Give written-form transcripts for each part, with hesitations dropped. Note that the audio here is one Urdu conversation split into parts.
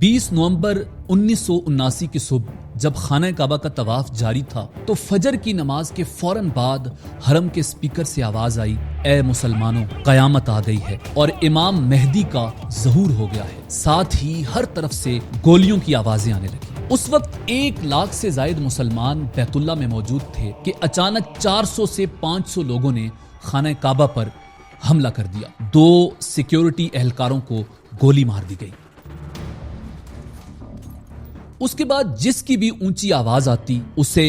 20 نومبر 1979 کی صبح جب خانہ کعبہ کا طواف جاری تھا تو فجر کی نماز کے فوراً بعد حرم کے سپیکر سے آواز آئی، اے مسلمانوں، قیامت آ گئی ہے اور امام مہدی کا ظہور ہو گیا ہے۔ ساتھ ہی ہر طرف سے گولیوں کی آوازیں آنے لگی۔ اس وقت 1 لاکھ سے زائد مسلمان بیت اللہ میں موجود تھے کہ اچانک 400 سے 500 لوگوں نے خانہ کعبہ پر حملہ کر دیا۔ 2 سیکیورٹی اہلکاروں کو گولی مار دی گئی۔ اس کے بعد جس کی بھی اونچی آواز آتی اسے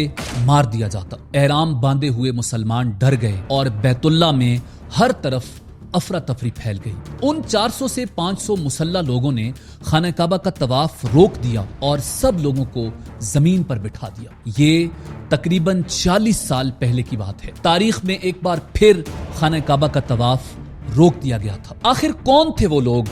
مار دیا جاتا۔ احرام باندھے ہوئے مسلمان ڈر گئے اور بیت اللہ میں ہر طرف افراتفری پھیل گئی۔ ان 400 سے 500 مسلح لوگوں نے خانہ کعبہ کا طواف روک دیا اور سب لوگوں کو زمین پر بٹھا دیا۔ یہ تقریباً 40 سال پہلے کی بات ہے۔ تاریخ میں ایک بار پھر خانہ کعبہ کا طواف روک دیا گیا تھا۔ آخر کون تھے وہ لوگ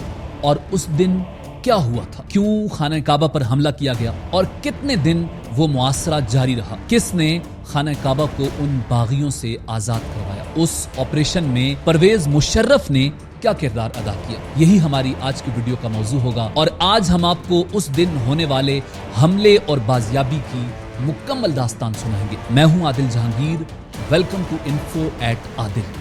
اور اس دن کیا ہوا تھا؟ کیوں خانہ کعبہ پر حملہ کیا گیا اور کتنے دن وہ محاصرہ جاری رہا؟ کس نے خانہ کعبہ کو ان باغیوں سے آزاد کروایا؟ اس آپریشن میں پرویز مشرف نے کیا کردار ادا کیا؟ یہی ہماری آج کی ویڈیو کا موضوع ہوگا اور آج ہم آپ کو اس دن ہونے والے حملے اور بازیابی کی مکمل داستان سنائیں گے۔ میں ہوں عادل جہانگیر، ویلکم ٹو info@عادل۔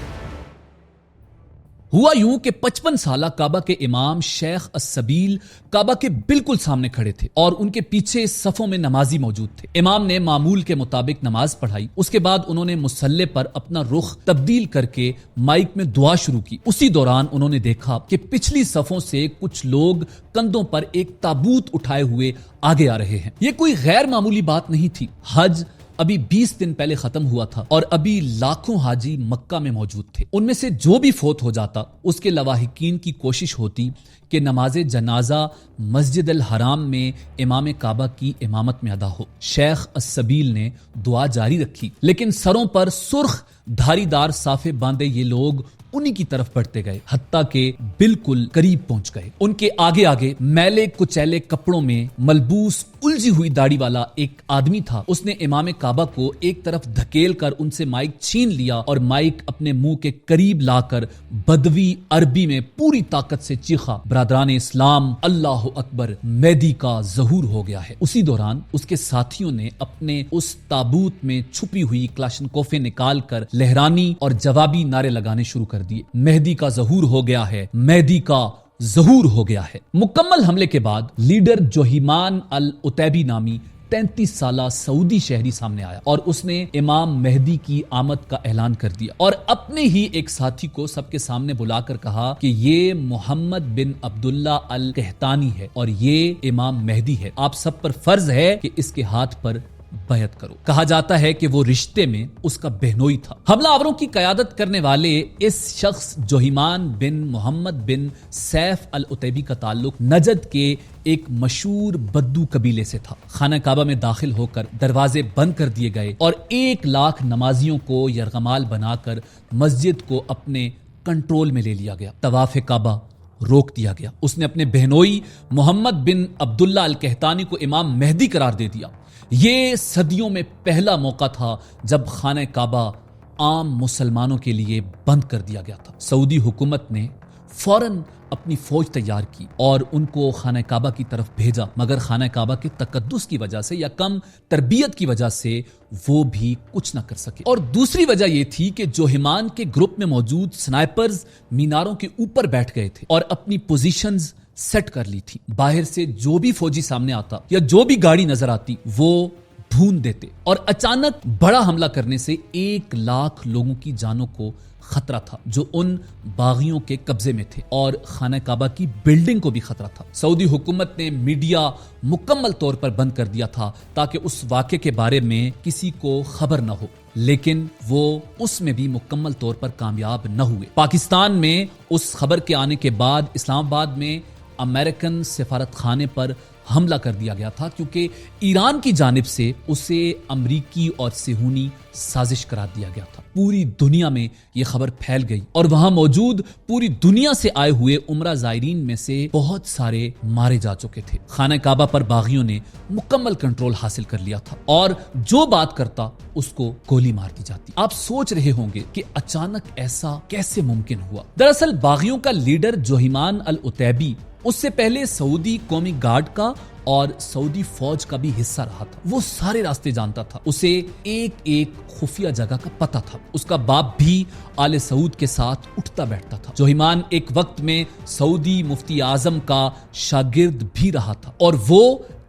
ہوا یوں کہ 55 سالہ کعبہ کے امام شیخ السبیل کعبہ کے بالکل سامنے کھڑے تھے اور ان کے پیچھے صفوں میں نمازی موجود تھے۔ امام نے معمول کے مطابق نماز پڑھائی۔ اس کے بعد انہوں نے مصلی پر اپنا رخ تبدیل کر کے مائک میں دعا شروع کی۔ اسی دوران انہوں نے دیکھا کہ پچھلی صفوں سے کچھ لوگ کندھوں پر ایک تابوت اٹھائے ہوئے آگے آ رہے ہیں۔ یہ کوئی غیر معمولی بات نہیں تھی۔ حج ابھی 20 دن پہلے ختم ہوا تھا اور ابھی لاکھوں حاجی مکہ میں موجود تھے۔ ان میں سے جو بھی فوت ہو جاتا اس کے لواحقین کی کوشش ہوتی کہ نماز جنازہ مسجد الحرام میں امام کعبہ کی امامت میں ادا ہو۔ شیخ السبیل نے دعا جاری رکھی، لیکن سروں پر سرخ دھاری دار صافے باندھے یہ لوگ انہی کی طرف بڑھتے گئے، حتیٰ کہ بالکل قریب پہنچ گئے۔ ان کے آگے آگے میلے کچیلے کپڑوں میں ملبوس الجھی ہوئی داڑھی والا ایک آدمی تھا۔ اس نے امام کعبہ کو ایک طرف دھکیل کر ان سے مائک چھین لیا اور مائک اپنے منہ کے قریب لا کر بدوی عربی میں پوری طاقت سے چیخا، برادران اسلام، اللہ اکبر، مہدی کا ظہور ہو گیا ہے۔ اسی دوران اس کے ساتھیوں نے اپنے اس تابوت میں چھپی ہوئی کلاشنکوفیں نکال کر لہرانی اور جوابی نعرے لگانے شروع کر دیے۔ مہدی کا ظہور ہو گیا ہے، مہدی کا ظہور ہو گیا ہے۔ مکمل حملے کے بعد لیڈر جوہیمان العتیبی نامی 33 سالہ سعودی شہری سامنے آیا اور اس نے امام مہدی کی آمد کا اعلان کر دیا اور اپنے ہی ایک ساتھی کو سب کے سامنے بلا کر کہا کہ یہ محمد بن عبداللہ القحطانی ہے اور یہ امام مہدی ہے۔ آپ سب پر فرض ہے کہ اس کے ہاتھ پر بیعت کرو۔ کہا جاتا ہے کہ وہ رشتے میں اس کا بہنوئی تھا۔ حملہ آوروں کی قیادت کرنے والے اس شخص جوہیمان بن محمد بن سیف العتیبی کا تعلق نجد کے ایک مشہور بدو قبیلے سے تھا۔ خانہ کعبہ میں داخل ہو کر دروازے بند کر دیے گئے اور 1 لاکھ نمازیوں کو یرغمال بنا کر مسجد کو اپنے کنٹرول میں لے لیا گیا۔ طواف کعبہ روک دیا گیا۔ اس نے اپنے بہنوئی محمد بن عبداللہ القحطانی کو امام مہدی قرار دے دیا۔ یہ صدیوں میں پہلا موقع تھا جب خانہ کعبہ عام مسلمانوں کے لیے بند کر دیا گیا تھا۔ سعودی حکومت نے فوراً اپنی فوج تیار کی اور ان کو خانہ کعبہ کی طرف بھیجا، مگر خانہ کعبہ کے تقدس کی وجہ سے یا کم تربیت کی وجہ سے وہ بھی کچھ نہ کر سکے۔ اور دوسری وجہ یہ تھی کہ جوہیمان کے گروپ میں موجود سنائپرز میناروں کے اوپر بیٹھ گئے تھے اور اپنی پوزیشنز سیٹ کر لی تھی۔ باہر سے جو بھی فوجی سامنے آتا یا جو بھی گاڑی نظر آتی وہ بھون دیتے اور اچانک بڑا حملہ کرنے سے 1 لاکھ لوگوں کی جانوں کو خطرہ تھا جو ان باغیوں کے قبضے میں تھے اور خانہ کعبہ کی بلڈنگ کو بھی خطرہ تھا۔ سعودی حکومت نے میڈیا مکمل طور پر بند کر دیا تھا تاکہ اس واقعے کے بارے میں کسی کو خبر نہ ہو، لیکن وہ اس میں بھی مکمل طور پر کامیاب نہ ہوئے۔ پاکستان میں اس خبر کے آنے کے بعد اسلام آباد میں امریکن سفارت خانے پر حملہ کر دیا گیا تھا کیونکہ ایران کی جانب سے اسے امریکی اور صہیونی سازش قرار دیا گیا تھا۔ پوری دنیا میں یہ خبر پھیل گئی اور وہاں موجود پوری دنیا سے آئے ہوئے عمرہ زائرین میں سے بہت سارے مارے جا چکے تھے۔ خانہ کعبہ پر باغیوں نے مکمل کنٹرول حاصل کر لیا تھا اور جو بات کرتا اس کو گولی مار دی جاتی۔ آپ سوچ رہے ہوں گے کہ اچانک ایسا کیسے ممکن ہوا؟ دراصل باغیوں کا لیڈر جوہیمان العتیبی اس سے پہلے سعودی قومی گارڈ کا اور سعودی فوج کا بھی حصہ رہا تھا. وہ سارے راستے جانتا تھا. اسے ایک ایک خفیہ جگہ کا پتہ تھا. اس کا باپ بھی آل سعود کے ساتھ اٹھتا بیٹھتا تھا. جوہیمان ایک وقت میں سعودی مفتی اعظم کا شاگرد بھی رہا تھا اور وہ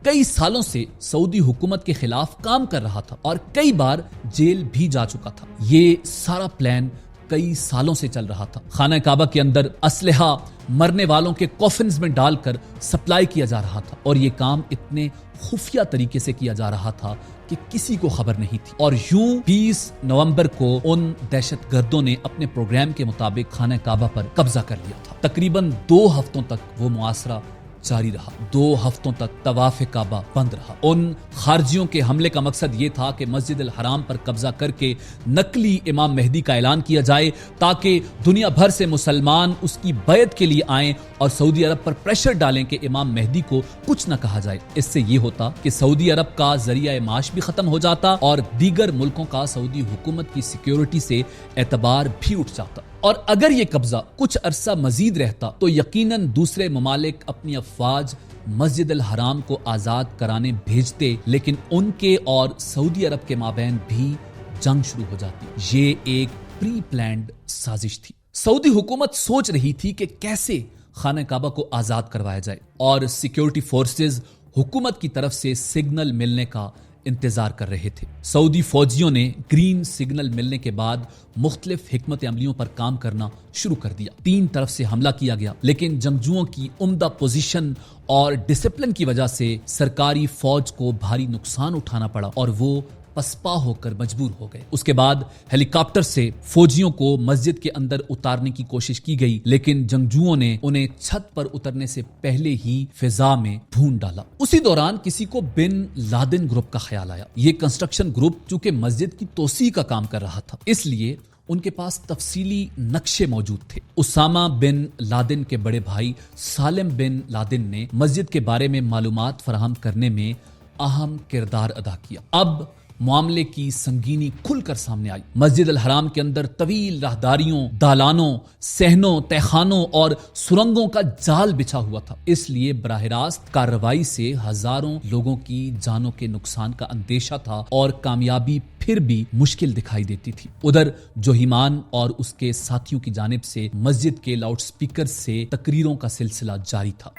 کئی سالوں سے سعودی حکومت کے خلاف کام کر رہا تھا اور کئی بار جیل بھی جا چکا تھا. یہ سارا پلان کئی سالوں سے چل رہا تھا. خانہ کعبہ کے اندر اسلحہ مرنے والوں کے کوفنز میں ڈال کر سپلائی کیا جا رہا تھا اور یہ کام اتنے خفیہ طریقے سے کیا جا رہا تھا کہ کسی کو خبر نہیں تھی. اور یوں 20 نومبر کو ان دہشت گردوں نے اپنے پروگرام کے مطابق خانہ کعبہ پر قبضہ کر لیا تھا. تقریباً 2 ہفتوں تک وہ محاصرہ جاری رہا. 2 ہفتوں تک طواف کعبہ بند رہا. ان خارجیوں کے حملے کا مقصد یہ تھا کہ مسجد الحرام پر قبضہ کر کے نقلی امام مہدی کا اعلان کیا جائے تاکہ دنیا بھر سے مسلمان اس کی بیعت کے لیے آئیں اور سعودی عرب پر پریشر ڈالیں کہ امام مہدی کو کچھ نہ کہا جائے. اس سے یہ ہوتا کہ سعودی عرب کا ذریعہ معاش بھی ختم ہو جاتا اور دیگر ملکوں کا سعودی حکومت کی سیکیورٹی سے اعتبار بھی اٹھ جاتا. اور اگر یہ قبضہ کچھ عرصہ مزید رہتا تو یقیناً دوسرے ممالک اپنی افواج مسجد الحرام کو آزاد کرانے بھیجتے، لیکن ان کے اور سعودی عرب کے مابین بھی جنگ شروع ہو جاتی. یہ ایک پری پلانڈ سازش تھی. سعودی حکومت سوچ رہی تھی کہ کیسے خانہ کعبہ کو آزاد کروایا جائے اور سیکیورٹی فورسز حکومت کی طرف سے سگنل ملنے کا انتظار کر رہے تھے. سعودی فوجیوں نے گرین سگنل ملنے کے بعد مختلف حکمت عملیوں پر کام کرنا شروع کر دیا. 3 طرف سے حملہ کیا گیا، لیکن جنگجوؤں کی عمدہ پوزیشن اور ڈسپلن کی وجہ سے سرکاری فوج کو بھاری نقصان اٹھانا پڑا اور وہ پسپا ہو کر مجبور ہو گئے. اس کے بعد ہیلی کاپٹر سے فوجیوں کو مسجد کے اندر اتارنے کی کوشش کی گئی، لیکن جنگجوؤں نے انہیں چھت پر اترنے سے پہلے ہی فضا میں ڈھونڈ ڈالا. اسی دوران کسی کو بن لادن گروپ کا خیال آیا. یہ کنسٹرکشن گروپ چونکہ مسجد کی توسیع کا کام کر رہا تھا، اس لیے ان کے پاس تفصیلی نقشے موجود تھے. اسامہ بن لادن کے بڑے بھائی سالم بن لادن نے مسجد کے بارے میں معلومات فراہم کرنے میں اہم کردار ادا کیا. اب معاملے کی سنگینی کھل کر سامنے آئی. مسجد الحرام کے اندر طویل راہداریوں، دالانوں، صحنوں، تہخانوں اور سرنگوں کا جال بچھا ہوا تھا. اس لیے براہ راست کارروائی سے ہزاروں لوگوں کی جانوں کے نقصان کا اندیشہ تھا اور کامیابی پھر بھی مشکل دکھائی دیتی تھی. ادھر جوہیمان اور اس کے ساتھیوں کی جانب سے مسجد کے لاؤڈ سپیکر سے تقریروں کا سلسلہ جاری تھا.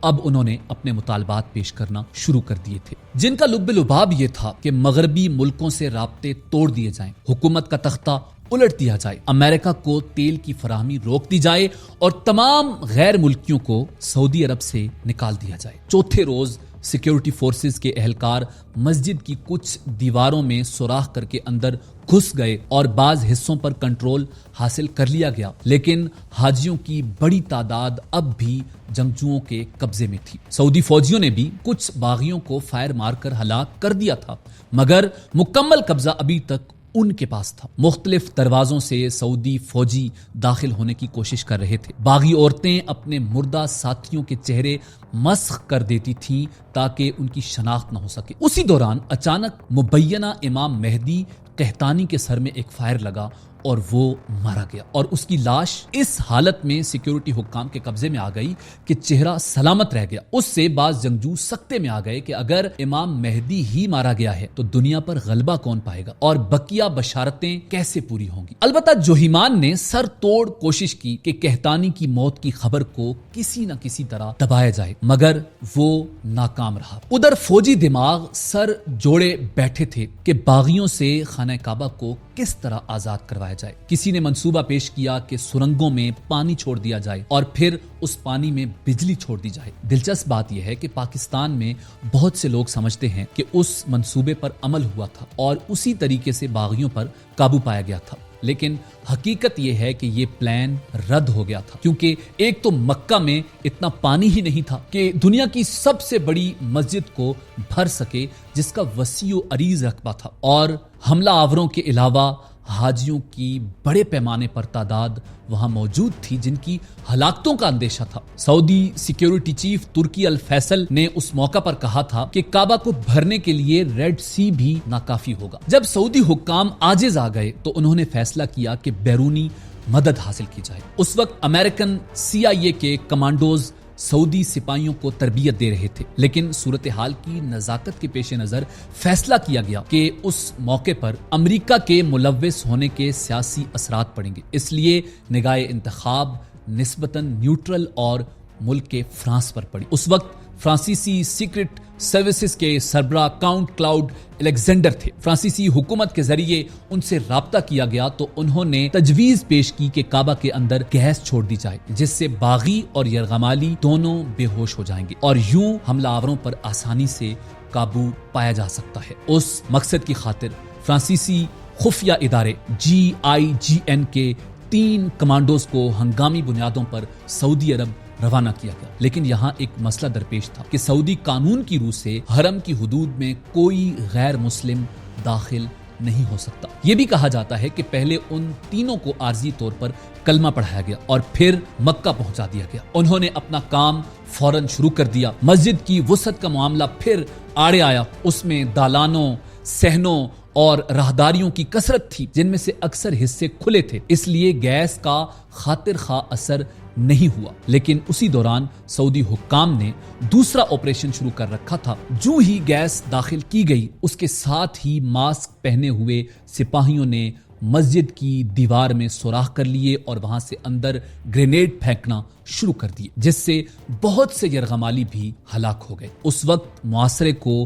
اب انہوں نے اپنے مطالبات پیش کرنا شروع کر دیے تھے، جن کا لب لباب یہ تھا کہ مغربی ملکوں سے رابطے توڑ دیے جائیں، حکومت کا تختہ الٹ دیا جائے، امریکہ کو تیل کی فراہمی روک دی جائے اور تمام غیر ملکیوں کو سعودی عرب سے نکال دیا جائے. چوتھے روز سیکیورٹی فورسز کے اہلکار مسجد کی کچھ دیواروں میں سوراخ کر کے اندر گھس گئے اور بعض حصوں پر کنٹرول حاصل کر لیا گیا، لیکن حاجیوں کی بڑی تعداد اب بھی جنگجوؤں کے قبضے میں تھی. سعودی فوجیوں نے بھی کچھ باغیوں کو فائر مار کر ہلاک کر دیا تھا، مگر مکمل قبضہ ابھی تک ان کے پاس تھا. مختلف دروازوں سے سعودی فوجی داخل ہونے کی کوشش کر رہے تھے. باغی عورتیں اپنے مردہ ساتھیوں کے چہرے مسخ کر دیتی تھیں تاکہ ان کی شناخت نہ ہو سکے. اسی دوران اچانک مبینہ امام مہدی قحطانی کے سر میں ایک فائر لگا اور وہ مارا گیا اور اس کی لاش اس حالت میں سیکیورٹی حکام کے قبضے میں آ گئی کہ چہرہ سلامت رہ گیا. اس سے بعض جنگجو سکتے میں آ گئے کہ اگر امام مہدی ہی مارا گیا ہے تو دنیا پر غلبہ کون پائے گا اور بقیہ بشارتیں کیسے پوری ہوں گی. البتہ جوہیمان نے سر توڑ کوشش کی کہ قحطانی کی موت کی خبر کو کسی نہ کسی طرح دبایا جائے، مگر وہ ناکام رہا. ادھر فوجی دماغ سر جوڑے بیٹھے تھے کہ باغیوں سے خانہ کعبہ کو کس طرح آزاد کروایا جائے. کسی نے منصوبہ پیش کیا کہ سرنگوں میں پانی چھوڑ دیا جائے اور پھر اس پانی میں بجلی چھوڑ دی جائے. دلچسپ بات یہ ہے کہ پاکستان میں بہت سے لوگ سمجھتے ہیں کہ اس منصوبے پر عمل ہوا تھا اور اسی طریقے سے باغیوں پر قابو پایا گیا تھا، لیکن حقیقت یہ ہے کہ یہ پلان رد ہو گیا تھا، کیونکہ ایک تو مکہ میں اتنا پانی ہی نہیں تھا کہ دنیا کی سب سے بڑی مسجد کو بھر سکے جس کا وسیع و عریض رقبہ تھا، اور حملہ آوروں کے علاوہ حاجیوں کی بڑے پیمانے پر تعداد وہاں موجود تھی جن کی ہلاکتوں کا اندیشہ تھا۔ سعودی سیکیورٹی چیف ترکی الفیصل نے اس موقع پر کہا تھا کہ کعبہ کو بھرنے کے لیے ریڈ سی بھی ناکافی ہوگا۔ جب سعودی حکام عاجز آ گئے تو انہوں نے فیصلہ کیا کہ بیرونی مدد حاصل کی جائے۔ اس وقت امریکن CIA کے کمانڈوز سعودی سپاہیوں کو تربیت دے رہے تھے، لیکن صورتحال کی نزاکت کے پیش نظر فیصلہ کیا گیا کہ اس موقع پر امریکہ کے ملوث ہونے کے سیاسی اثرات پڑیں گے، اس لیے نگاہ انتخاب نسبتاً نیوٹرل اور ملک کے فرانس پر پڑی۔ اس وقت فرانسیسی سیکرٹ سروسز کے سربراہ کاؤنٹ کلاؤڈ الیگزینڈر تھے۔ فرانسیسی حکومت کے ذریعے ان سے رابطہ کیا گیا تو انہوں نے تجویز پیش کی کہ کعبہ کے اندر گیس چھوڑ دی جائے جس سے باغی اور یرغمالی دونوں بے ہوش ہو جائیں گے اور یوں حملہ آوروں پر آسانی سے قابو پایا جا سکتا ہے۔ اس مقصد کی خاطر فرانسیسی خفیہ ادارے GIGN کے 3 کمانڈوز کو ہنگامی بنیادوں پر سعودی عرب روانہ کیا گیا، لیکن یہاں ایک مسئلہ درپیش تھا کہ سعودی قانون کی روح سے حرم کی حدود میں کوئی غیر مسلم داخل نہیں ہو سکتا۔ یہ بھی کہا جاتا ہے کہ پہلے ان تینوں کو عارضی طور پر کلمہ پڑھایا گیا اور پھر مکہ پہنچا دیا گیا۔ انہوں نے اپنا کام فوراً شروع کر دیا۔ مسجد کی وسعت کا معاملہ پھر آڑے آیا۔ اس میں دالانوں، صحنوں اور راہداریوں کی کثرت تھی جن میں سے اکثر حصے کھلے تھے، اس لیے گیس کا خاطر خواہ اثر نہیں ہوا۔ لیکن اسی دوران سعودی حکام نے دوسرا آپریشن شروع کر رکھا تھا۔ جو ہی گیس داخل کی گئی اس کے ساتھ ہی ماسک پہنے ہوئے سپاہیوں نے مسجد کی دیوار میں سوراخ کر لیے اور وہاں سے اندر گرینیڈ پھینکنا شروع کر دیے، جس سے بہت سے یرغمالی بھی ہلاک ہو گئے۔ اس وقت معاشرے کو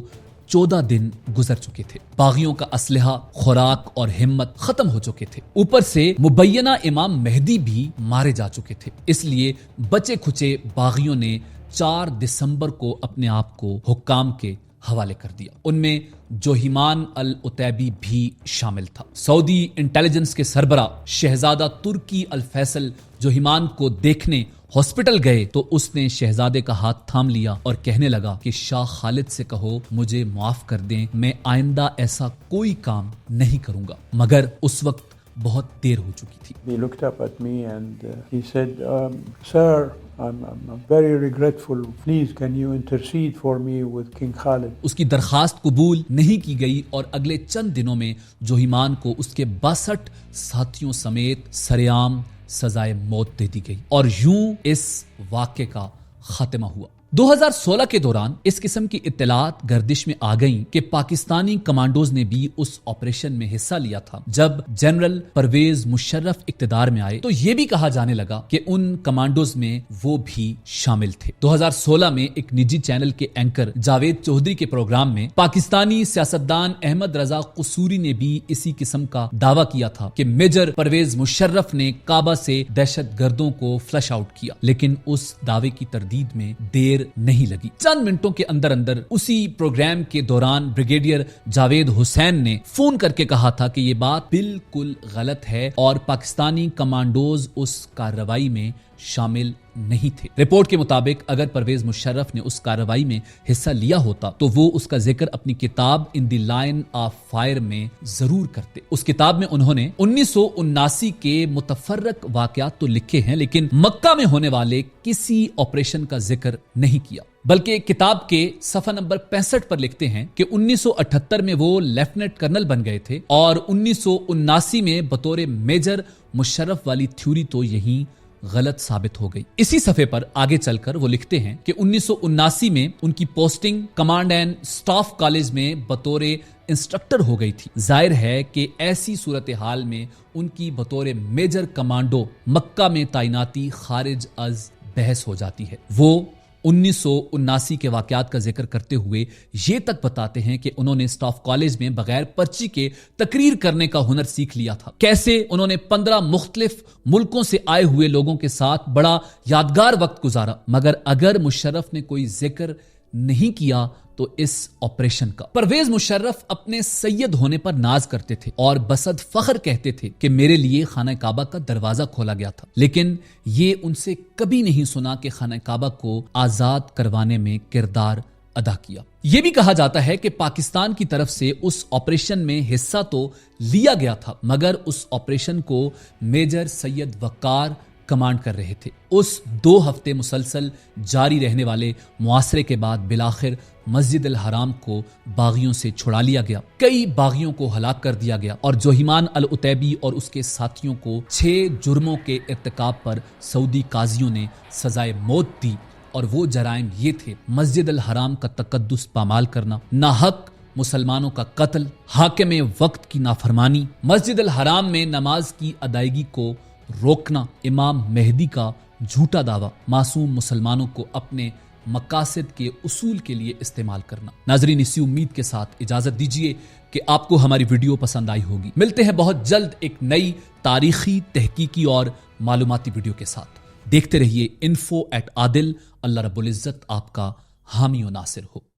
14 دن گزر چکے تھے۔ باغیوں کا اسلحہ، خوراک اور ہمت ختم ہو چکے تھے۔ اوپر سے مبینہ امام مہدی بھی مارے جا چکے تھے، اس لیے بچے کھچے باغیوں نے 4 دسمبر کو اپنے آپ کو حکام کے حوالے کر دیا۔ ان میں جوہیمان العتیبی بھی شامل تھا۔ سعودی انٹیلیجنس کے سربراہ شہزادہ ترکی الفیصل جوہیمان کو دیکھنے ہاسپٹل گئے تو اس نے شہزادے کا ہاتھ تھام لیا اور کہنے لگا کہ شاہ خالد سے کہو مجھے معاف کر دیں، میں آئندہ ایسا کوئی کام نہیں کروں گا، مگر اس وقت بہت دیر ہو چکی تھی۔ He looked up at me and he said, Sir, I'm very regretful. Please can you intercede for me with King Khalid? اس کی درخواست قبول نہیں کی گئی اور اگلے چند دنوں میں جوہیمان کو اس کے 62 ساتھیوں سمیت سرعام سزائے موت دے دی گئی اور یوں اس واقعے کا خاتمہ ہوا۔ 2016 کے دوران اس قسم کی اطلاعات گردش میں آ گئیں کہ پاکستانی کمانڈوز نے بھی اس آپریشن میں حصہ لیا تھا۔ جب جنرل پرویز مشرف اقتدار میں آئے تو یہ بھی کہا جانے لگا کہ ان کمانڈوز میں وہ بھی شامل تھے۔ 2016 میں ایک نجی چینل کے اینکر جاوید چودھری کے پروگرام میں پاکستانی سیاستدان احمد رضا قصوری نے بھی اسی قسم کا دعویٰ کیا تھا کہ میجر پرویز مشرف نے کعبہ سے دہشت گردوں کو فلش آؤٹ کیا، لیکن اس دعوے کی تردید میں دیر نہیں لگی۔ چند منٹوں کے اندر اسی پروگرام کے دوران بریگیڈیئر جاوید حسین نے فون کر کے کہا تھا کہ یہ بات بالکل غلط ہے اور پاکستانی کمانڈوز اس کارروائی میں شامل نہیں تھے۔ رپورٹ کے مطابق اگر پرویز مشرف نے اس کارروائی میں حصہ لیا ہوتا تو وہ اس کا ذکر اپنی کتاب ان دی لائن آف فائر میں ضرور کرتے۔ اس کتاب میں انہوں نے 1979 کے متفرق واقعات تو لکھے ہیں لیکن مکہ میں ہونے والے کسی آپریشن کا ذکر نہیں کیا، بلکہ کتاب کے صفحہ نمبر 65 پر لکھتے ہیں کہ 1978 میں وہ لیفٹیننٹ کرنل بن گئے تھے اور 1979 میں بطور میجر مشرف والی تھیوری تو یہی غلط ثابت ہو گئی۔ اسی صفحے پر آگے چل کر وہ لکھتے ہیں کہ 1979 میں ان کی posting command and staff college میں بطور انسٹرکٹر ہو گئی تھی۔ ظاہر ہے کہ ایسی صورتحال میں ان کی بطور میجر کمانڈو مکہ میں تعیناتی خارج از بحث ہو جاتی ہے۔ وہ 1979 کے واقعات کا ذکر کرتے ہوئے یہ تک بتاتے ہیں کہ انہوں نے سٹاف کالج میں بغیر پرچی کے تقریر کرنے کا ہنر سیکھ لیا تھا۔ کیسے انہوں نے 15 مختلف ملکوں سے آئے ہوئے لوگوں کے ساتھ بڑا یادگار وقت گزارا، مگر اگر مشرف نے کوئی ذکر نہیں کیا تو اس آپریشن کا۔ پرویز مشرف اپنے سید ہونے پر ناز کرتے تھے اور بصد فخر کہتے تھے کہ میرے لیے خانہ کعبہ کا دروازہ کھولا گیا تھا، لیکن یہ ان سے کبھی نہیں سنا کہ خانہ کعبہ کو آزاد کروانے میں کردار ادا کیا۔ یہ بھی کہا جاتا ہے کہ پاکستان کی طرف سے اس آپریشن میں حصہ تو لیا گیا تھا، مگر اس آپریشن کو میجر سید وقار کمانڈ کر رہے تھے۔ اس 2 ہفتے مسلسل جاری رہنے والے محاصرے کے بعد بالآخر مسجد الحرام کو باغیوں سے چھڑا لیا گیا، کئی باغیوں کو ہلاک کر دیا گیا اور جوہیمان العتیبی اور اس کے ساتھیوں کو 6 جرموں کے ارتکاب پر سعودی قاضیوں نے سزائے موت دی، اور وہ جرائم یہ تھے: مسجد الحرام کا تقدس پامال کرنا، ناحق مسلمانوں کا قتل، حاکم وقت کی نافرمانی، مسجد الحرام میں نماز کی ادائیگی کو روکنا، امام مہدی کا جھوٹا دعویٰ، معصوم مسلمانوں کو اپنے مقاصد کے اصول کے لیے استعمال کرنا۔ ناظرین، اسی امید کے ساتھ اجازت دیجیے کہ آپ کو ہماری ویڈیو پسند آئی ہوگی۔ ملتے ہیں بہت جلد ایک نئی تاریخی، تحقیقی اور معلوماتی ویڈیو کے ساتھ۔ دیکھتے رہیے info@adil۔ اللہ رب العزت آپ کا حامی و ناصر ہو۔